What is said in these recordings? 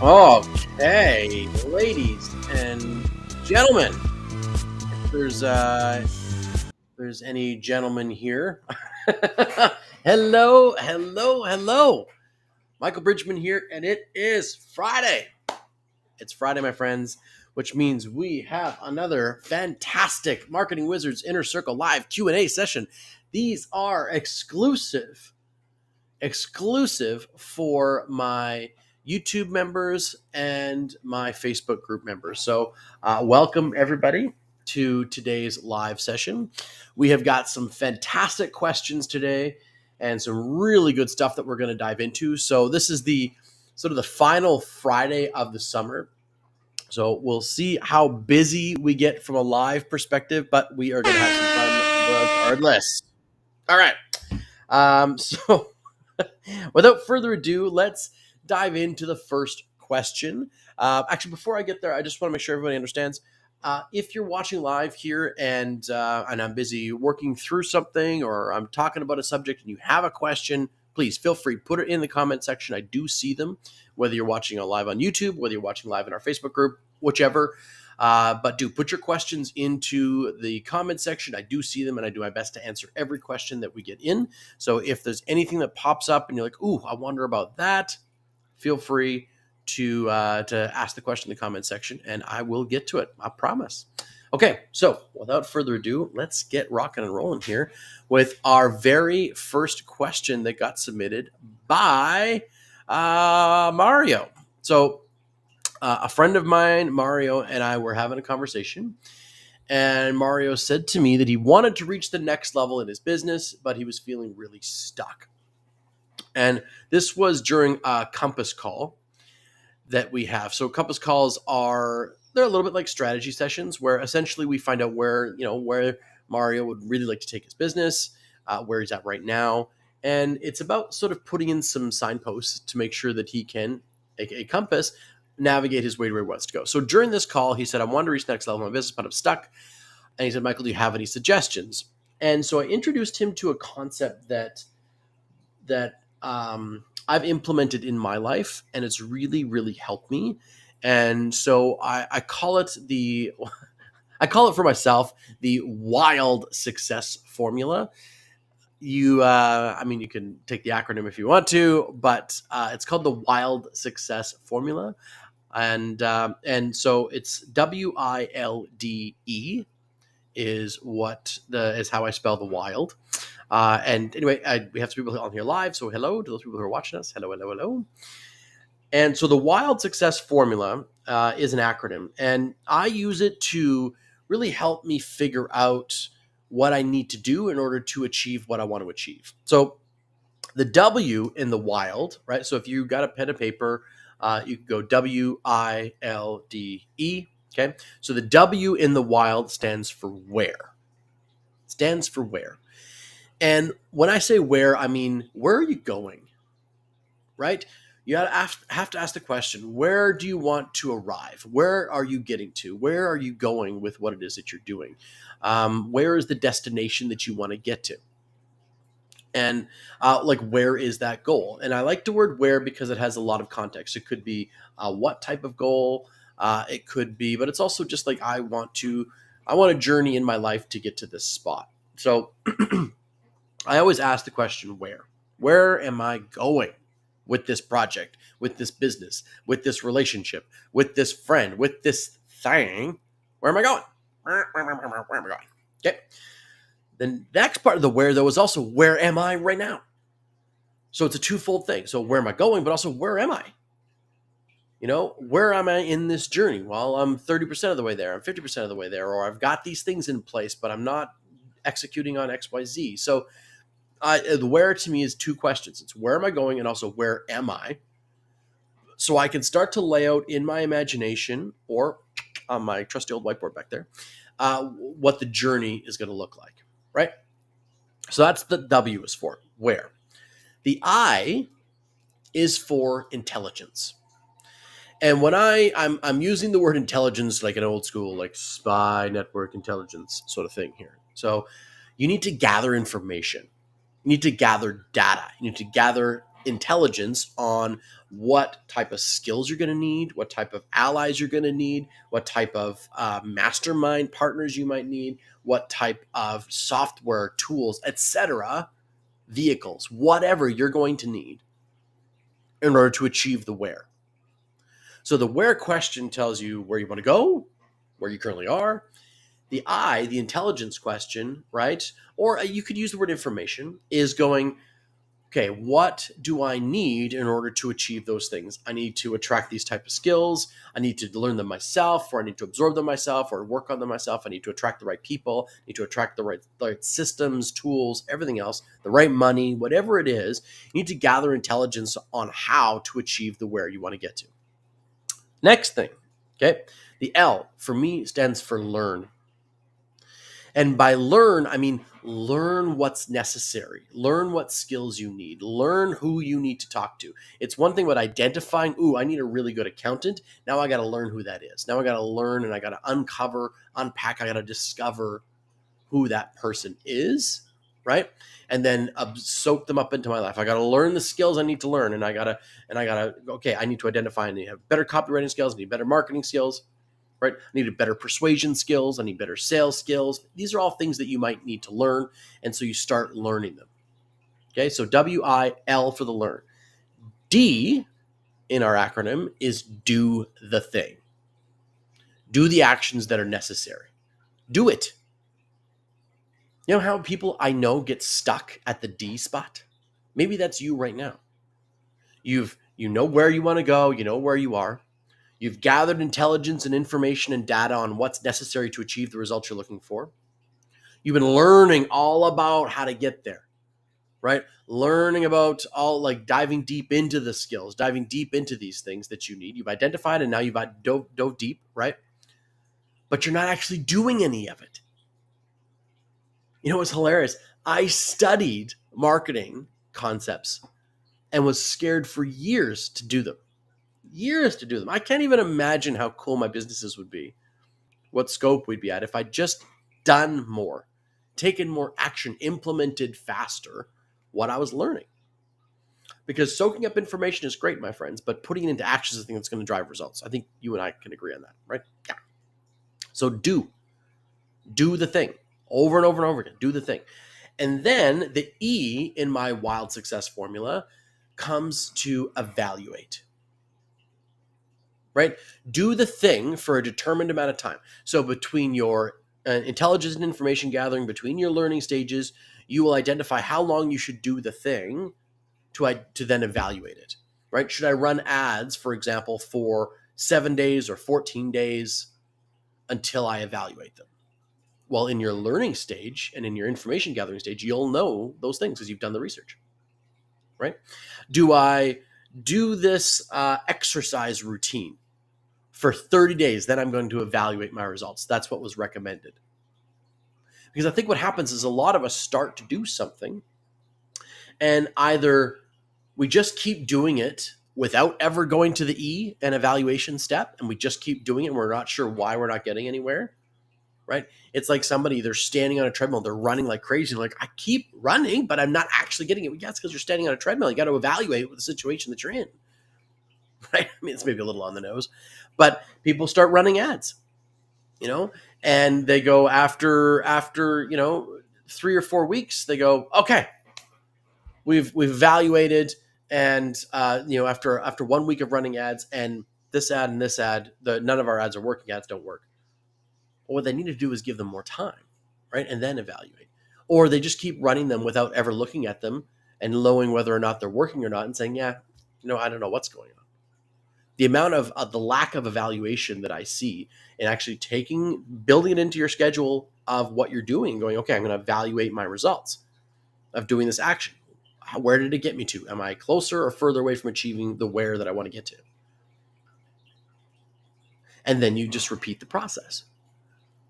Okay, ladies and gentlemen, if there's any gentlemen here. Hello. Michael Bridgman here, and it is Friday. It's Friday, my friends, which means we have another fantastic Marketing Wizards Inner Circle live Q&A session. These are exclusive for my YouTube members and my Facebook group members. So, welcome everybody to today's live session. We have got some fantastic questions today and some really good stuff that we're going to dive into. So, this is the sort of the final Friday of the summer. So, we'll see how busy we get from a live perspective, but we are going to have some fun regardless. All right. So, without further ado, let's dive into the first question. Actually, before I get there, I just want to make sure everybody understands. If you're watching live here and I'm busy working through something or I'm talking about a subject and you have a question, please feel free, put it in the comment section. I do see them, whether you're watching live on YouTube, whether you're watching live in our Facebook group, whichever. But do put your questions into the comment section. I do see them, and I do my best to answer every question that we get in. So if there's anything that pops up and you're like, "Ooh, I wonder about that," feel free to ask the question in the comment section, and I will get to it. I promise. Okay, so without further ado, let's get rocking and rolling here with our very first question that got submitted by Mario. So a friend of mine, Mario, and I were having a conversation, and Mario said to me that he wanted to reach the next level in his business, but he was feeling really stuck. And this was during a Compass call that we have. So Compass calls they're a little bit like strategy sessions where essentially we find out where Mario would really like to take his business, where he's at right now. And it's about sort of putting in some signposts to make sure that he can, aka Compass, navigate his way to where he wants to go. So during this call, he said, I want to reach the next level of my business, but I'm stuck. And he said, Michael, do you have any suggestions? And so I introduced him to a concept that I've implemented in my life, and it's really, really helped me. And so I call it for myself, the wild success formula. You can take the acronym if you want to, but it's called the wild success formula. And so it's WILDE is how I spell the wild. And anyway, we have some people on here live, so hello to those people who are watching us. Hello. And so the wild success formula is an acronym, and I use it to really help me figure out what I need to do in order to achieve what I want to achieve. So the W in the wild, right? So if you got a pen and paper, you can go WILDE. Okay. So the W in the wild stands for where. And when I say where, I mean, where are you going? Right? You have to ask the question, where do you want to arrive? Where are you getting to? Where are you going with what it is that you're doing? Where is the destination that you want to get to? And where is that goal? And I like the word where because it has a lot of context. It could be what type of goal it could be, but it's also just like I want a journey in my life to get to this spot. So I always ask the question, where am I going with this project, with this business, with this relationship, with this friend, with this thing? Where am I going? Where am I going? Okay. The next part of the where, though, is also where am I right now? So it's a twofold thing. So where am I going, but also where am I? Where am I in this journey? Well, I'm 30% of the way there. I'm 50% of the way there. Or I've got these things in place, but I'm not executing on X, Y, Z. So the where to me is two questions. It's where am I going and also where am I? So I can start to lay out in my imagination or on my trusty old whiteboard back there what the journey is going to look like, right? So that's the W is for where. The I is for intelligence. And when I'm using the word intelligence like an old school, like spy network intelligence sort of thing here. So you need to gather information. You need to gather data. You need to gather intelligence on what type of skills you're going to need, what type of allies you're going to need, what type of mastermind partners you might need, what type of software tools, etc., vehicles, whatever you're going to need in order to achieve the where. So the where question tells you where you want to go, where you currently are. The I, the intelligence question, right? Or you could use the word information, is going, okay, what do I need in order to achieve those things? I need to attract these type of skills. I need to learn them myself, or I need to absorb them myself, or work on them myself. I need to attract the right people. I need to attract the right systems, tools, everything else, the right money, whatever it is. You need to gather intelligence on how to achieve the where you want to get to. Next thing, okay, the L for me stands for learn. And by learn, I mean learn what's necessary, learn what skills you need, learn who you need to talk to. It's one thing about identifying, ooh, I need a really good accountant. Now I got to learn who that is. Now I got to learn and I got to uncover, unpack, I got to discover who that person is, right? And then soak them up into my life. I got to learn the skills I need to learn, and I got to, okay, I need to identify and have better copywriting skills, I need better marketing skills, right? I need better persuasion skills. I need better sales skills. These are all things that you might need to learn. And so you start learning them. Okay, so WIL for the learn. D in our acronym is do the thing. Do the actions that are necessary. Do it. You know how people I know get stuck at the D spot? Maybe that's you right now. You know where you want to go, you know where you are. You've gathered intelligence and information and data on what's necessary to achieve the results you're looking for. You've been learning all about how to get there, right? Learning about all, like, diving deep into the skills, diving deep into these things that you need. You've identified and now you've dove deep, right? But you're not actually doing any of it. You know what's hilarious? I studied marketing concepts and was scared for years to do them. I can't even imagine how cool my businesses would be, what scope we'd be at if I'd just done more, taken more action, implemented faster what I was learning. Because soaking up information is great, my friends, but putting it into action is the thing that's going to drive results. I think you and I can agree on that, right? Yeah. So do the thing over and over and over again. Do the thing. And then the E in my wild success formula comes to evaluate. Right? Do the thing for a determined amount of time. So between your intelligence and information gathering, between your learning stages, you will identify how long you should do the thing to then evaluate it. Right? Should I run ads, for example, for 7 days or 14 days until I evaluate them? Well, in your learning stage and in your information gathering stage, you'll know those things because you've done the research. Right? Do I do this exercise routine for 30 days, then I'm going to evaluate my results? That's what was recommended. Because I think what happens is a lot of us start to do something and either we just keep doing it without ever going to the E, an evaluation step, and we just keep doing it and we're not sure why we're not getting anywhere, right? It's like somebody, they're standing on a treadmill, they're running like crazy. They're like, I keep running, but I'm not actually getting it. Yeah, it's because you're standing on a treadmill. You got to evaluate the situation that you're in. Right? I mean, it's maybe a little on the nose, but people start running ads, and they go after 3 or 4 weeks, they go, okay, we've evaluated, and after 1 week of running ads and this ad and this ad, none of our ads are working. Ads don't work. Well, what they need to do is give them more time, right, and then evaluate. Or they just keep running them without ever looking at them and knowing whether or not they're working or not, and saying, yeah, I don't know what's going on. The amount of the lack of evaluation that I see, and actually building it into your schedule of what you're doing, going, okay, I'm going to evaluate my results of doing this action. Where did it get me to? Am I closer or further away from achieving the where that I want to get to? And then you just repeat the process.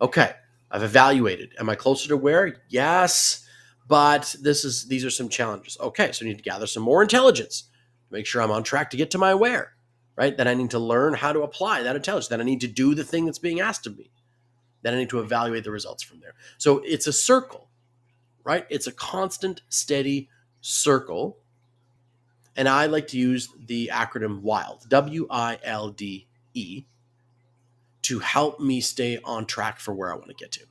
Okay, I've evaluated. Am I closer to where? Yes, but these are some challenges. Okay, so I need to gather some more intelligence to make sure I'm on track to get to my where. Right? Then I need to learn how to apply that intelligence. Then I need to do the thing that's being asked of me. Then I need to evaluate the results from there. So it's a circle, right? It's a constant, steady circle And I like to use the acronym WILD, WILDE, to help me stay on track for where I want to get to.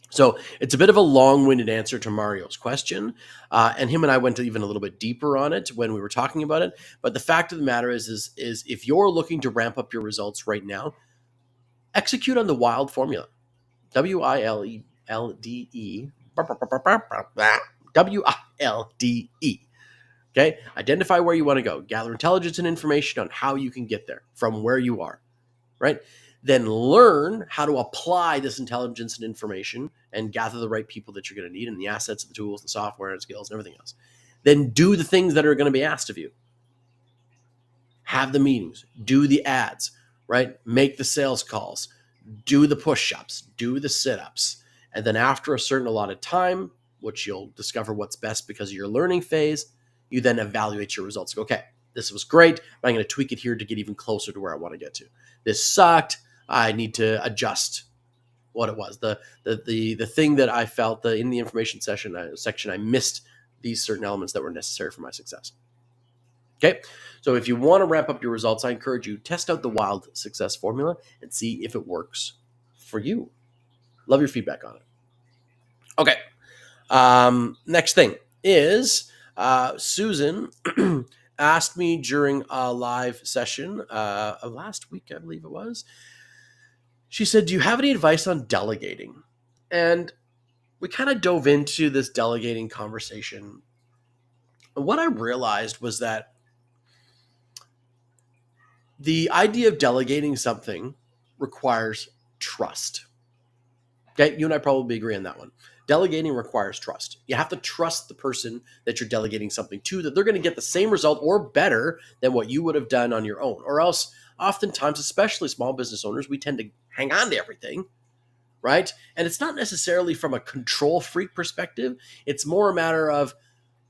So it's a bit of a long-winded answer to Mario's question, and him and I went even a little bit deeper on it when we were talking about it. But the fact of the matter is if you're looking to ramp up your results right now, execute on the WILD formula. WILDE. WILDE. Okay. Identify where you want to go. Gather intelligence and information on how you can get there from where you are. Right. Then learn how to apply this intelligence and information and gather the right people that you're going to need and the assets, the tools, the software and skills and everything else. Then do the things that are going to be asked of you. Have the meetings, do the ads, right? Make the sales calls, do the push-ups, do the sit-ups. And then after a certain allotted time, which you'll discover what's best because of your learning phase, you then evaluate your results. Go, okay, this was great, but I'm going to tweak it here to get even closer to where I want to get to. This sucked. I need to adjust what it was. The thing that I felt in the information section, I missed these certain elements that were necessary for my success. Okay, so if you want to ramp up your results, I encourage you, test out the WILD success formula and see if it works for you. Love your feedback on it. Okay, next thing is Susan asked me during a live session of last week, I believe it was. She said, do you have any advice on delegating? And we kind of dove into this delegating conversation. And what I realized was that the idea of delegating something requires trust. Okay, you and I probably agree on that one. Delegating requires trust. You have to trust the person that you're delegating something to, that they're going to get the same result or better than what you would have done on your own. Or else, oftentimes, especially small business owners, we tend to hang on to everything, right? And it's not necessarily from a control freak perspective. It's more a matter of,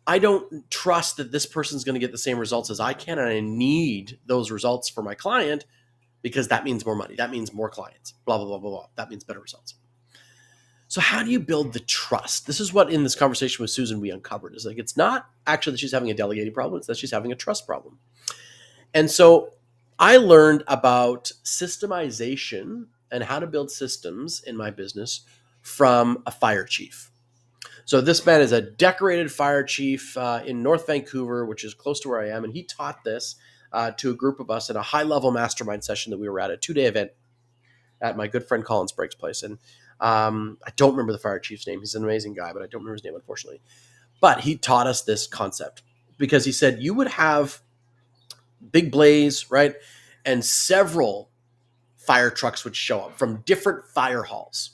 I don't trust that this person's going to get the same results as I can, and I need those results for my client because that means more money. That means more clients, blah, blah, blah, blah, blah. That means better results. So how do you build the trust? This is what in this conversation with Susan we uncovered. Is like, it's not actually that she's having a delegating problem. It's that she's having a trust problem. And so I learned about systemization and how to build systems in my business from a fire chief. So this man is a decorated fire chief in North Vancouver, which is close to where I am. And he taught this to a group of us at a high-level mastermind session that we were at, a 2-day event at my good friend Colin Sprague's place. And I don't remember the fire chief's name. He's an amazing guy, but I don't remember his name, unfortunately. But he taught us this concept because he said you would have big blaze, right? And several fire trucks would show up from different fire halls.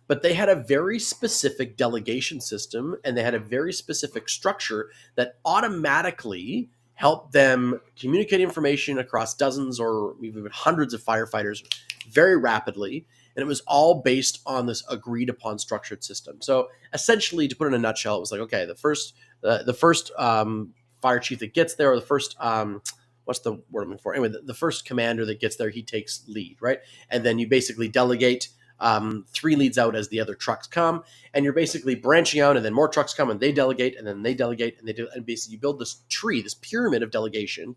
But they had a very specific delegation system and they had a very specific structure that automatically helped them communicate information across dozens or even hundreds of firefighters very rapidly. And it was all based on this agreed upon structured system. So essentially, to put it in a nutshell, it was like, okay, the first fire chief that gets there, or the first, what's the word I'm looking for? Anyway, the first commander that gets there, he takes lead, right? And then you basically delegate 3 leads out as the other trucks come, and you're basically branching out, and then more trucks come, and they delegate, and then they delegate, and they do, and basically you build this tree, this pyramid of delegation.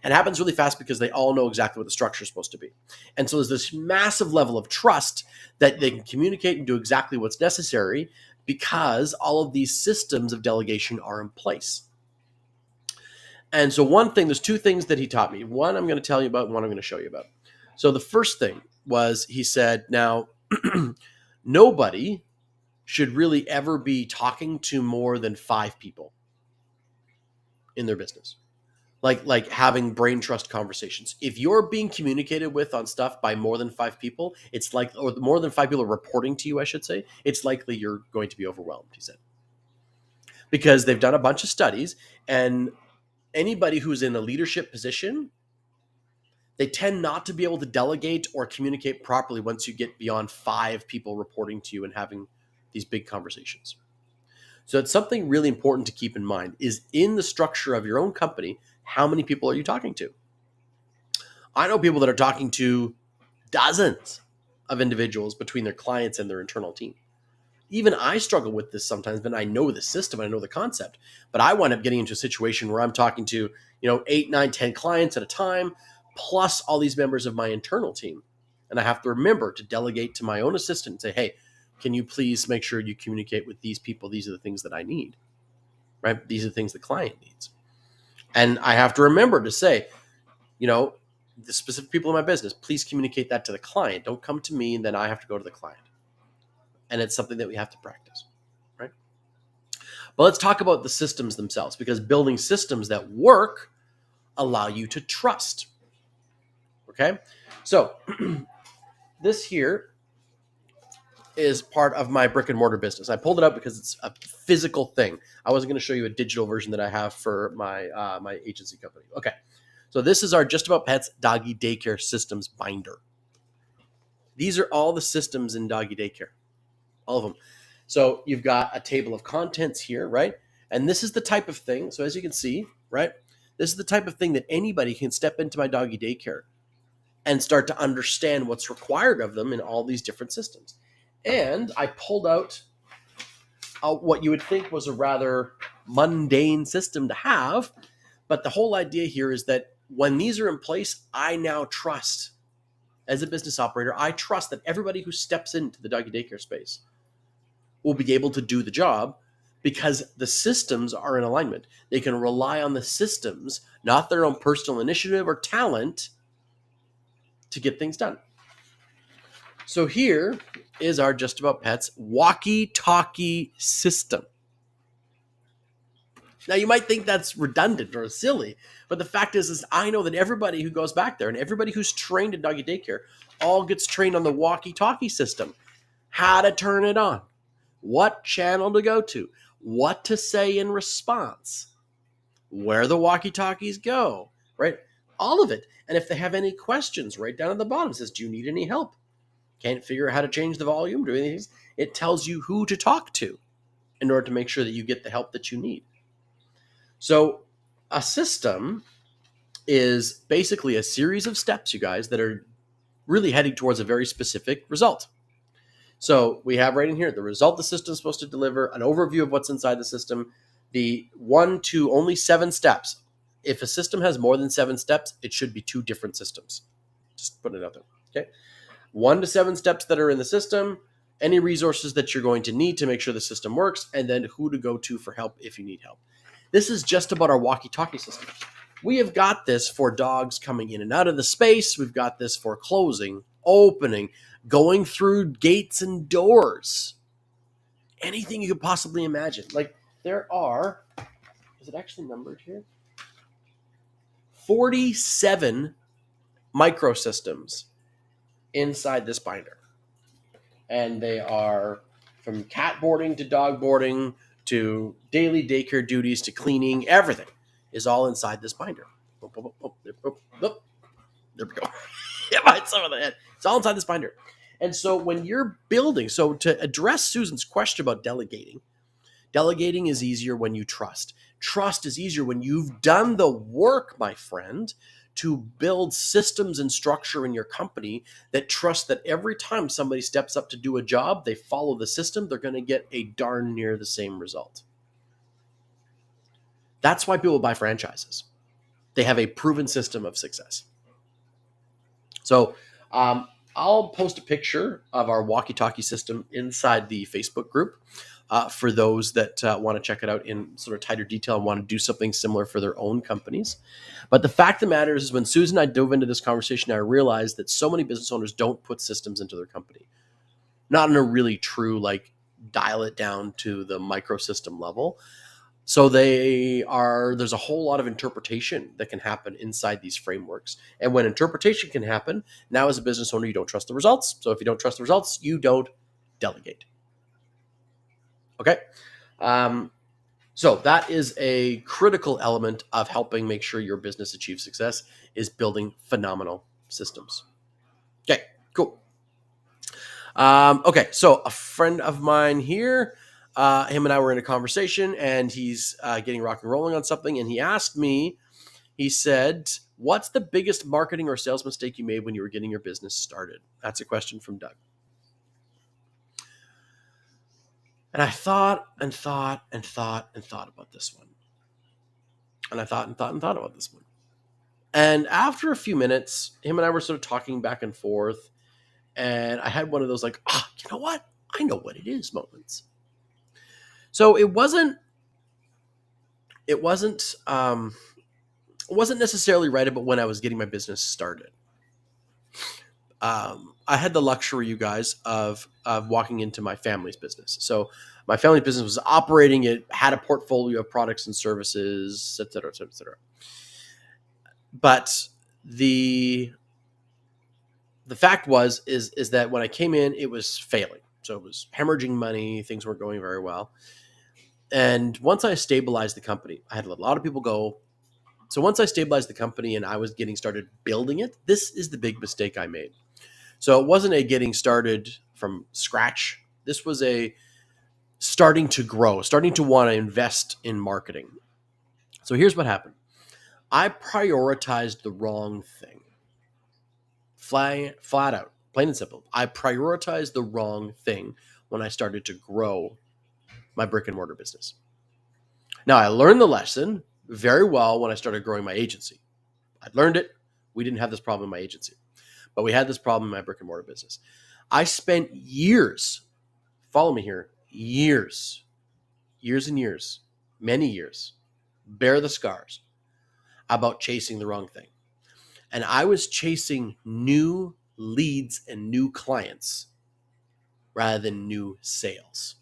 And it happens really fast because they all know exactly what the structure is supposed to be. And so there's this massive level of trust that they can communicate and do exactly what's necessary because all of these systems of delegation are in place. And so there's 2 things that he taught me. One I'm going to tell you about, and one I'm going to show you about. So the first thing was he said, now, nobody should really ever be talking to more than 5 people in their business. Like having brain trust conversations. If you're being communicated with on stuff by more than 5 people, it's like, or more than 5 people are reporting to you, I should say, it's likely you're going to be overwhelmed, he said. Because they've done a bunch of studies, and anybody who's in a leadership position, they tend not to be able to delegate or communicate properly once you get beyond 5 people reporting to you and having these big conversations. So it's something really important to keep in mind is in the structure of your own company, how many people are you talking to? I know people that are talking to dozens of individuals between their clients and their internal team. even I struggle with this sometimes, but I know the system, I know the concept, but I wind up getting into a situation where I'm talking to, 8, 9, 10 clients at a time, plus all these members of my internal team. And I have to remember to delegate to my own assistant and say, hey, can you please make sure you communicate with these people? These are the things that I need, right? These are the things the client needs. And I have to remember to say, the specific people in my business, please communicate that to the client. Don't come to me and then I have to go to the client. And it's something that we have to practice, right? But let's talk about the systems themselves, because building systems that work allow you to trust. Okay? So this here is part of my brick and mortar business. I pulled it up because it's a physical thing. I wasn't going to show you a digital version that I have for my my agency company. Okay. So this is our Just About Pets doggy daycare systems binder. These are all the systems in doggy daycare, all of them. So you've got a table of contents here, right? And this is the type of thing. So as you can see, right, this is the type of thing that anybody can step into my doggy daycare and start to understand what's required of them in all these different systems. And I pulled out what you would think was a rather mundane system to have. But the whole idea here is that when these are in place, I now trust, as a business operator, I trust that everybody who steps into the doggy daycare space will be able to do the job because the systems are in alignment. They can rely on the systems, not their own personal initiative or talent, to get things done. So here is our Just About Pets walkie-talkie system. Now, you might think that's redundant or silly, but the fact is I know that everybody who goes back there and everybody who's trained in doggy daycare all gets trained on the walkie-talkie system. How to turn it on, what channel to go to, what to say in response, where the walkie-talkies go, right? All of it. And if they have any questions, right down at the bottom, it says, do you need any help? Can't figure out how to change the volume, do anything. It tells you who to talk to in order to make sure that you get the help that you need. So a system is basically a series of steps, you guys, that are really heading towards a very specific result. So we have right in here the result the system is supposed to deliver, an overview of what's inside the system, the 1 to only 7 steps. If a system has more than 7 steps, it should be 2 different systems. Just putting it out there. Okay. 1 to 7 steps that are in the system, any resources that you're going to need to make sure the system works, and then who to go to for help if you need help. This is just about our walkie-talkie system. We have got this for dogs coming in and out of the space. We've got this for closing, opening, going through gates and doors. Anything you could possibly imagine. Like there are, is it actually numbered here? 47 microsystems inside this binder. And they are from cat boarding to dog boarding to daily daycare duties to cleaning. Everything is all inside this binder. There we go. Yeah, I had some of that. It's all inside this binder. And so when you're building, so to address Susan's question about delegating is easier when you trust. Trust is easier when you've done the work, my friend, to build systems and structure in your company that trust that every time somebody steps up to do a job, they follow the system, they're going to get a darn near the same result. That's why people buy franchises. They have a proven system of success. So I'll post a picture of our walkie-talkie system inside the Facebook group for those that want to check it out in sort of tighter detail and want to do something similar for their own companies. But the fact of the matter is when Susan and I dove into this conversation, I realized that so many business owners don't put systems into their company. Not in a really true, like, dial it down to the microsystem level. So there's a whole lot of interpretation that can happen inside these frameworks. And when interpretation can happen, now as a business owner, you don't trust the results. So if you don't trust the results, you don't delegate. Okay. So that is a critical element of helping make sure your business achieves success is building phenomenal systems. Okay, cool. Okay, so a friend of mine here, him and I were in a conversation and he's getting rock and rolling on something. And he asked me, he said, what's the biggest marketing or sales mistake you made when you were getting your business started? That's a question from Doug. And I thought and thought and thought and thought about this one. And I thought and thought and thought about this one. And after a few minutes, him and I were sort of talking back and forth. And I had one of those like, you know what? I know what it is moments. So it wasn't necessarily right about when I was getting my business started. I had the luxury, you guys, of walking into my family's business. So my family's business was operating. It had a portfolio of products and services, et cetera, et cetera, et cetera. But the fact is that when I came in, it was failing. So it was hemorrhaging money. Things weren't going very well. And once I stabilized the company, I had to let a lot of people go. So once I stabilized the company and I was getting started building it, this is the big mistake I made. So it wasn't a getting started from scratch. This was a starting to grow, starting to want to invest in marketing. So here's what happened. I prioritized the wrong thing. Flat out, plain and simple. I prioritized the wrong thing when I started to grow my brick and mortar business. Now, I learned the lesson very well when I started growing my agency. I learned it. We didn't have this problem in my agency, but we had this problem in my brick and mortar business. I spent years, follow me here, years and years, many years, bear the scars about chasing the wrong thing. And I was chasing new leads and new clients rather than new sales.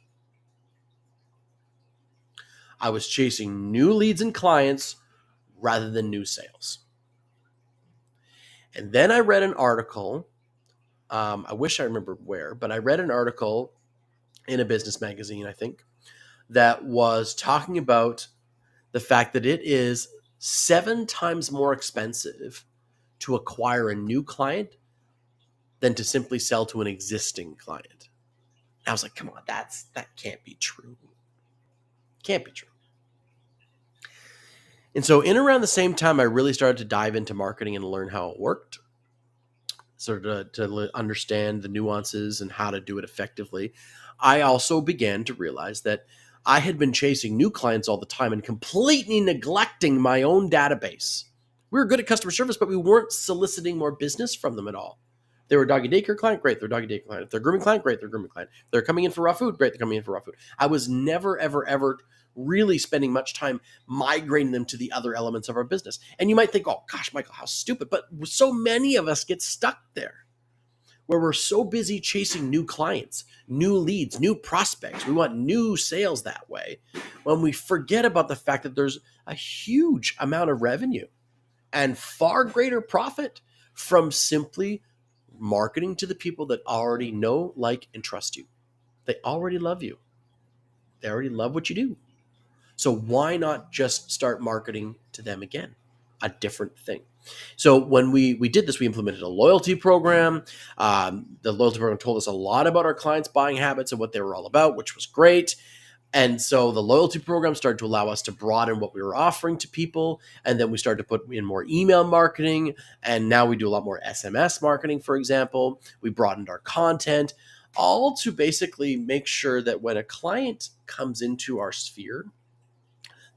I was chasing new leads and clients rather than new sales. And then I read an article. I wish I remembered where, but I read an article in a business magazine, I think, that was talking about the fact that it is 7 times more expensive to acquire a new client than to simply sell to an existing client. And I was like, come on, that can't be true. Can't be true. And so in around the same time, I really started to dive into marketing and learn how it worked, sort of to understand the nuances and how to do it effectively. I also began to realize that I had been chasing new clients all the time and completely neglecting my own database. We were good at customer service, but we weren't soliciting more business from them at all. If they were a doggy daycare client, great, they're a doggy daycare client. If they're a grooming client, great, they're a grooming client. If they're coming in for raw food, great, they're coming in for raw food. I was never, ever, ever really spending much time migrating them to the other elements of our business. And you might think, oh gosh, Michael, how stupid. But so many of us get stuck there where we're so busy chasing new clients, new leads, new prospects. We want new sales that way when we forget about the fact that there's a huge amount of revenue and far greater profit from simply marketing to the people that already know, like, and trust you. They already love you. They already love what you do. So why not just start marketing to them again? A different thing. So when we did this, we implemented a loyalty program. The loyalty program told us a lot about our clients' buying habits and what they were all about, which was great. And so the loyalty program started to allow us to broaden what we were offering to people. And then we started to put in more email marketing. And now we do a lot more SMS marketing, for example. We broadened our content, all to basically make sure that when a client comes into our sphere,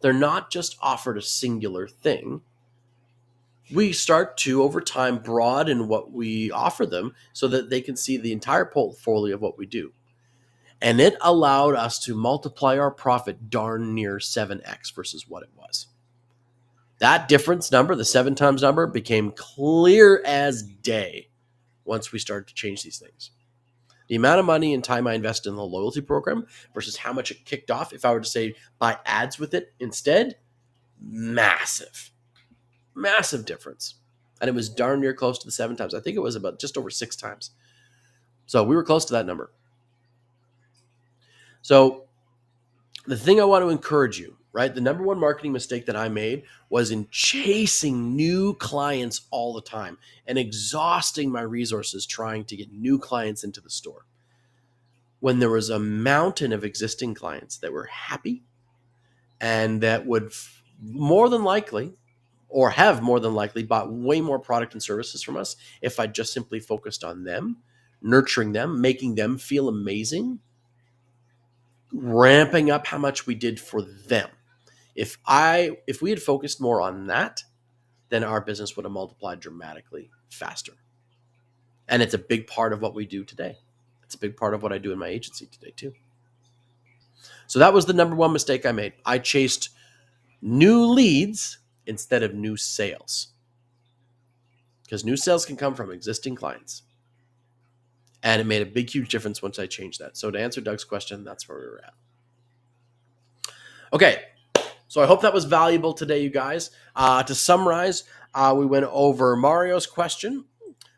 they're not just offered a singular thing. We start to, over time, broaden what we offer them so that they can see the entire portfolio of what we do. And it allowed us to multiply our profit darn near 7x versus what it was. That difference number, the 7 times number, became clear as day once we started to change these things. The amount of money and time I invested in the loyalty program versus how much it kicked off, if I were to say buy ads with it instead, massive difference. And it was darn near close to the 7 times. I think it was about just over 6 times. So we were close to that number. So the thing I want to encourage you, right? The number one marketing mistake that I made was in chasing new clients all the time and exhausting my resources trying to get new clients into the store. When there was a mountain of existing clients that were happy and that would more than likely, or have more than likely, bought way more product and services from us if I just simply focused on them, nurturing them, making them feel amazing, ramping up how much we did for them. If we had focused more on that, then our business would have multiplied dramatically faster. And it's a big part of what we do today. It's a big part of what I do in my agency today too. So that was the number one mistake I made. I chased new leads instead of new sales, because new sales can come from existing clients. And it made a big, huge difference once I changed that. So to answer Doug's question, that's where we were at. Okay, so I hope that was valuable today, you guys. To summarize, we went over Mario's question,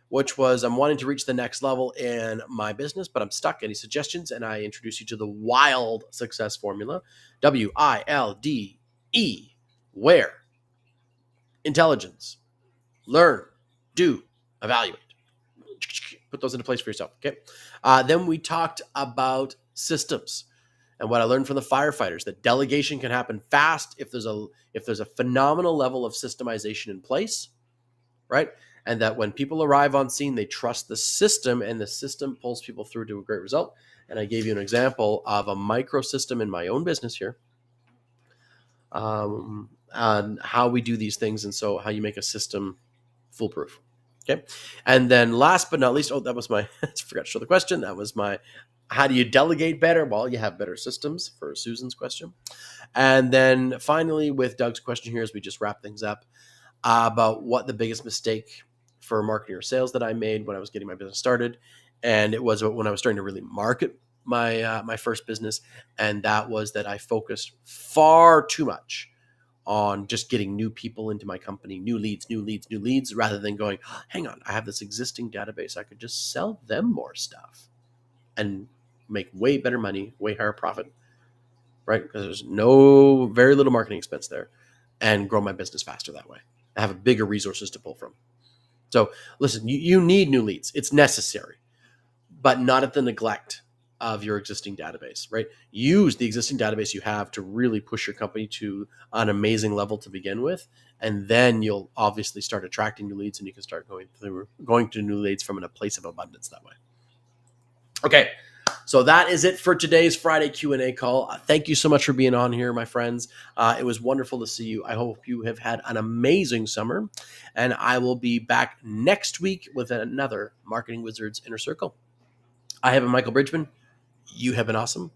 which was, I'm wanting to reach the next level in my business, but I'm stuck. Any suggestions? And I introduce you to the WILD success formula, WILDE, where intelligence, learn, do, evaluate. Put those into place for yourself. Okay. Then we talked about systems and what I learned from the firefighters, that delegation can happen fast if there's a phenomenal level of systemization in place, right? And that when people arrive on scene, they trust the system, and the system pulls people through to a great result. And I gave you an example of a micro system in my own business here, on how we do these things, and so how you make a system foolproof. Okay. And then last but not least, that was my, I forgot to show the question. That was my, how do you delegate better? Well, you have better systems, for Susan's question. And then finally, with Doug's question here, as we just wrap things up, about what the biggest mistake for marketing or sales that I made when I was getting my business started. And it was when I was starting to really market my first business. And that was that I focused far too much on just getting new people into my company, new leads, rather than going, hang on, I have this existing database. I could just sell them more stuff and make way better money, way higher profit, right? Because there's very little marketing expense there, and grow my business faster that way. I have bigger resources to pull from. So listen, you need new leads. It's necessary, but not at the neglect of your existing database, right? Use the existing database you have to really push your company to an amazing level to begin with. And then you'll obviously start attracting new leads, and you can start going to new leads from a place of abundance that way. Okay. So that is it for today's Friday Q&A call. Thank you so much for being on here, my friends. It was wonderful to see you. I hope you have had an amazing summer, and I will be back next week with another Marketing Wizards Inner Circle. I have been Michael Bridgman. You have been awesome.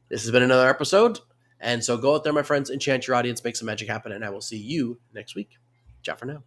This has been another episode. And so go out there, my friends, enchant your audience, make some magic happen, and I will see you next week. Ciao for now.